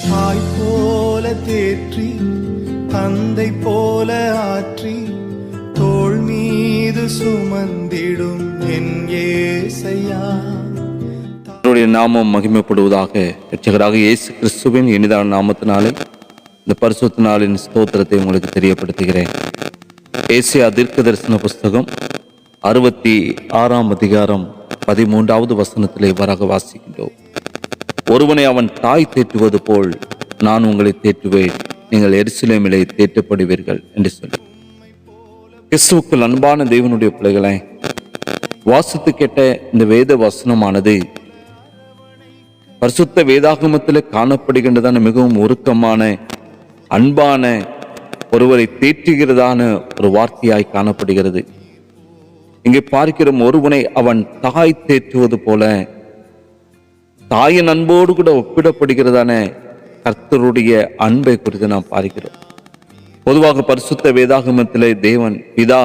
தாய் போல தேற்றி தந்தை போல ஆற்றி தோள் மீது சுமந்திடும் என் ஏசையா. அவருடைய நாமம் மகிமைப்படுவதாக. இரட்சகராக இயேசு கிறிஸ்துவின் இனிதான நாமத்தினாலே இந்த பரிசுத்த நாளின் ஸ்தோத்திரத்தை உங்களுக்கு தெரியப்படுத்துகிறேன். ஏசாயா தீர்க்கதரிசன புஸ்தகம் 66 அதிகாரம் 13வது வசனத்திலே இவ்வாறாக வாசிக்கின்றோம். ஒருவனை அவன் தாய் தேற்றுவது போல் நான் உங்களை தேற்றுவேன், நீங்கள் எருசலேமிலே தேற்றப்படுவீர்கள் என்று சொல்லி. கிறிஸ்துவுக்குள் அன்பான தேவனுடைய பிள்ளைகளை, வாசித்து கேட்ட இந்த வேத வசனமானது பரிசுத்த வேதாகமத்தில் காணப்படுகின்றதான மிகவும் உருக்கமான அன்பான ஒருவரை தேற்றுகிறதான ஒரு வார்த்தையாய் காணப்படுகிறது. இங்கே பார்க்கிறோம், ஒருவனை அவன் தாய் தேற்றுவது போல தாயின் அன்போடு கூட ஒப்பிடப்படுகிறதான கர்த்தருடைய அன்பை குறித்து நாம் பார்க்கிறோம். பொதுவாக பரிசுத்த வேதாகமத்திலே தேவன் பிதா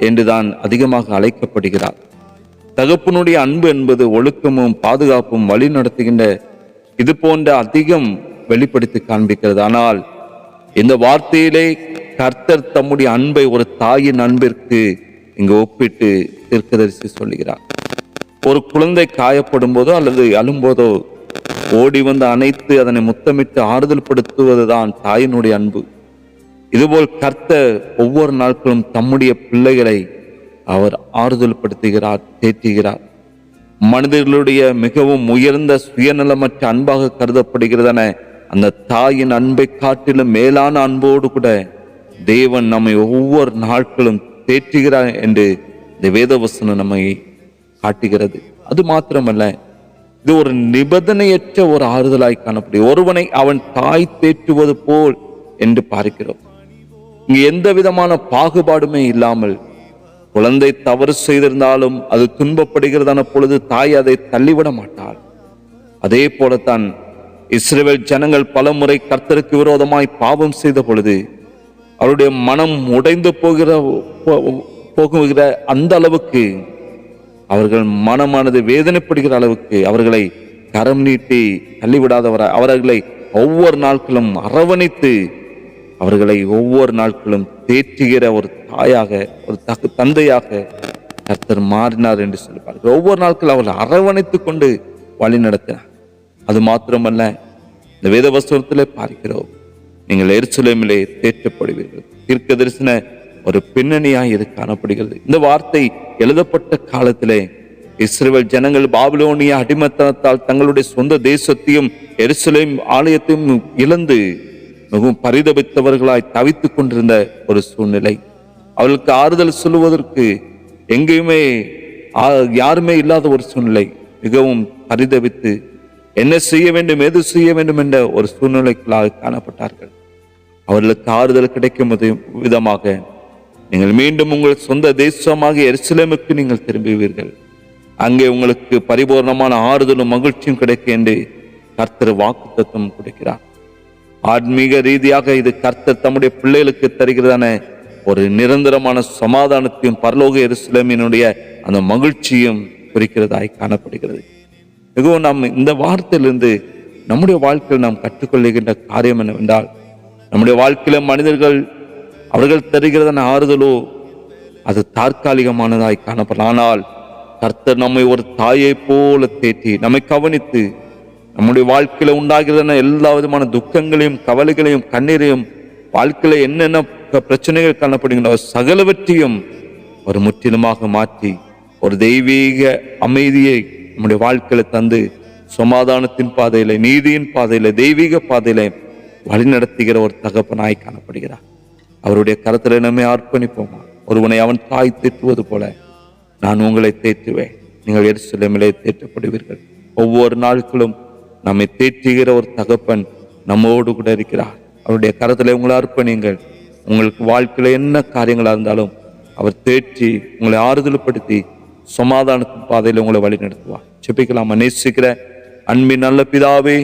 என்றுதான் அதிகமாக அழைக்கப்படுகிறார். தகப்பனுடைய அன்பு என்பது ஒழுக்கமும் பாதுகாப்பும் வழி நடத்துகின்ற இது போன்ற அதிகம் வெளிப்படுத்தி காண்பிக்கிறது. ஆனால் இந்த வார்த்தையிலே கர்த்தர் தம்முடைய அன்பை ஒரு தாயின் அன்பிற்கு இங்கு ஒப்பிட்டு தீர்க்கதரிசி சொல்லுகிறார். ஒரு குழந்தை காயப்படும் போதோ அல்லது அழும்போதோ ஓடி வந்து அணைத்து அதனை முத்தமிட்டு ஆறுதல் படுத்துவதுதான் தாயினுடைய அன்பு. இதுபோல் கர்த்தர் ஒவ்வொரு நாட்களும் தம்முடைய பிள்ளைகளை அவர் ஆறுதல் படுத்துகிறார், தேற்றுகிறார். மனிதர்களுடைய மிகவும் உயர்ந்த சுயநலமற்ற அன்பாக கருதப்படுகிறதான அந்த தாயின் அன்பை காட்டிலும் மேலான அன்போடு கூட தேவன் நம்மை ஒவ்வொரு நாட்களும் தேற்றுகிறார் என்று இந்த வேதவசனம் நம்மை காட்டுகிறது. அது மாத்திரமல்ல, இது ஒரு நிபந்தனையற்ற ஒரு ஆறுதலாய் காணப்படும். ஒருவனை அவன் தாய் தேற்றுவது போல் என்று பார்க்கிறோம். இங்கு எந்த விதமான பாகுபாடுமே இல்லாமல் குழந்தை தவறு செய்திருந்தாலும் அது துன்பப்படுகிறதான பொழுது தாய் அதை தள்ளிவிட மாட்டாள். அதே போலத்தான் இஸ்ரவேல் ஜனங்கள் பல முறை கர்த்தருக்கு விரோதமாய் பாவம் செய்த பொழுது அவருடைய மனம் உடைந்து போகிற அந்த அளவுக்கு அவர்கள் மனமானது வேதனைப்படுகிற அளவுக்கு அவர்களை கரம் நீட்டி தள்ளிவிடாதவர அவர்களை ஒவ்வொரு நாட்களும் அரவணைத்து அவர்களை ஒவ்வொரு நாட்களும் தேற்றுகிற ஒரு தாயாக, ஒரு தந்தையாக கர்த்தர் மாறினார் என்று சொல்லுவார்கள். ஒவ்வொரு நாட்களும் அவர்களை அரவணைத்து கொண்டு வழி நடத்தினார். அது மாத்திரமல்ல, இந்த வேத வசனத்திலே பார்க்கிறோம், நீங்கள் எருசலேமிலே தேற்றப்படுவீர்கள். தீர்க்க தரிசன ஒரு பின்னணியாய் இது காணப்படுகிறது. இந்த வார்த்தை எழுதப்பட்ட காலத்திலே இஸ்ரவேல் ஜனங்கள் பாபிலோனிய அடிமைத்தனத்தால் தங்களுடைய சொந்த தேசத்தையும் எருசலேம் ஆலயத்தையும் இழந்து மிகவும் பரிதபித்தவர்களாய் தவித்துக் கொண்டிருந்த ஒரு சூழ்நிலை. அவர்களுக்கு ஆறுதல் சொல்லுவதற்கு எங்கேயுமே யாருமே இல்லாத ஒரு சூழ்நிலை. மிகவும் பரிதபித்து என்ன செய்ய வேண்டும், எது செய்ய வேண்டும் என்ற ஒரு சூழ்நிலைகளாக காணப்பட்டார்கள். அவர்களுக்கு ஆறுதல் கிடைக்கும் விதமாக நீங்கள் மீண்டும் உங்கள் சொந்த தேசமாக எருசலேமுக்கு நீங்கள் திரும்புவீர்கள். அங்கே உங்களுக்கு பரிபூர்ணமான ஆறுதலும் மகிழ்ச்சியும் கிடைக்கும் என்று கர்த்தர் வாக்குத்தத்தம் கொடுக்கிறார். ஆன்மீக ரீதியாக இது கர்த்தர் தம்முடைய பிள்ளைகளுக்கு தருகிறதான ஒரு நிரந்தரமான சமாதானத்தையும் பரலோக எருசலேமினுடைய அந்த மகிழ்ச்சியும் குறிக்கிறதாய் காணப்படுகிறது. மிகவும் நாம் இந்த வார்த்தையிலிருந்து நம்முடைய வாழ்க்கையில் நாம் கற்றுக்கொள்ளுகின்ற காரியம் என்னவென்றால், நம்முடைய வாழ்க்கையில மனிதர்கள் அவர்கள் தருகிறதான ஆறுதலோ அது தற்காலிகமானதாய் காணப்படலாம். ஆனால் கர்த்தர் நம்மை ஒரு தாயை போல தேற்றி நம்மை கவனித்து நம்முடைய வாழ்க்கையில உண்டாகிறதான எல்லா விதமான துக்கங்களையும் கவலைகளையும் கண்ணீரையும் வாழ்க்கையில என்னென்ன பிரச்சனைகள் காணப்படுகின்ற சகலவற்றையும் ஒரு முற்றிலுமாக மாற்றி ஒரு தெய்வீக அமைதியை நம்முடைய வாழ்க்கையில தந்து சமாதானத்தின் பாதையில, நீதியின் பாதையில, தெய்வீக பாதையில வழி நடத்துகிற ஒரு தகப்பனாய் காணப்படுகிறார். அவருடைய கரத்துல நம்மை அர்ப்பணிப்போமா? ஒருவனை அவன் தாய் தேற்றுவது போல நான் உங்களை தேற்றுவேன், நீங்கள் எருசலேமிலே தேற்றப்படுவீர்கள். ஒவ்வொரு நாட்களும் நம்மை தேற்றுகிற ஒரு தகப்பன் நம்மோடு கூட இருக்கிறார். அவருடைய கரத்துல உங்களை அர்ப்பணிங்கள். உங்களுக்கு வாழ்க்கையில என்ன காரியங்களா இருந்தாலும் அவர் தேற்றி உங்களை ஆறுதல்படுத்தி சமாதானத்தின் பாதையில உங்களை வழி நடத்துவார். செபிக்கலாமா? நேசிக்கிற அன்பின் நல்ல பிதாவே,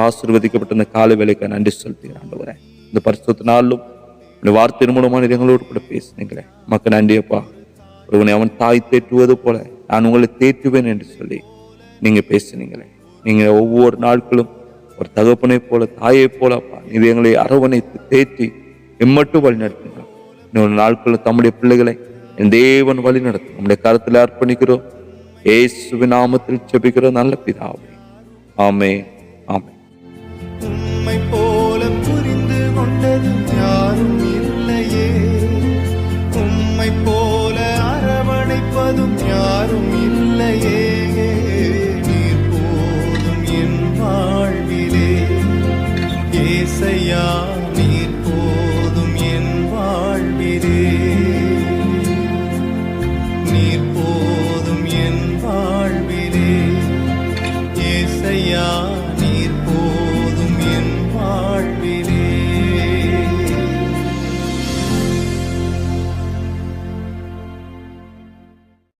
ஆசீர்வதிக்கப்பட்ட இந்த காலை வேலைக்கு நன்றி செலுத்துகிறேன். ஆண்டவரே, இந்த பரிசுத்த நாளும் இந்த வார்த்தையின் மூலமான எங்களோடு கூட பேசுனீங்களே, மக்கள் நன்றியப்பா. ஒருவனை அவன் தாய் தேற்றுவது போல நான் உங்களை தேற்றுவேன் என்று சொல்லி நீங்க பேசுனீங்களே. நீங்க ஒவ்வொரு நாட்களும் ஒரு தகப்பனை போல தாயை போல அப்பா இது எங்களை அரவணைத்து தேற்றி எம்மட்டு வழி நடத்துங்க. இன்னொரு நாட்களில் தம்முடைய பிள்ளைகளை என் தேவன் வழி நடத்தும் நம்முடைய கருத்தில் அர்ப்பணிக்கிறோம். இயேசுவின் நாமத்தில் ஜெபிக்கிறோம் நல்ல பிதாவே. ஆமென். ஆமென். உம்மை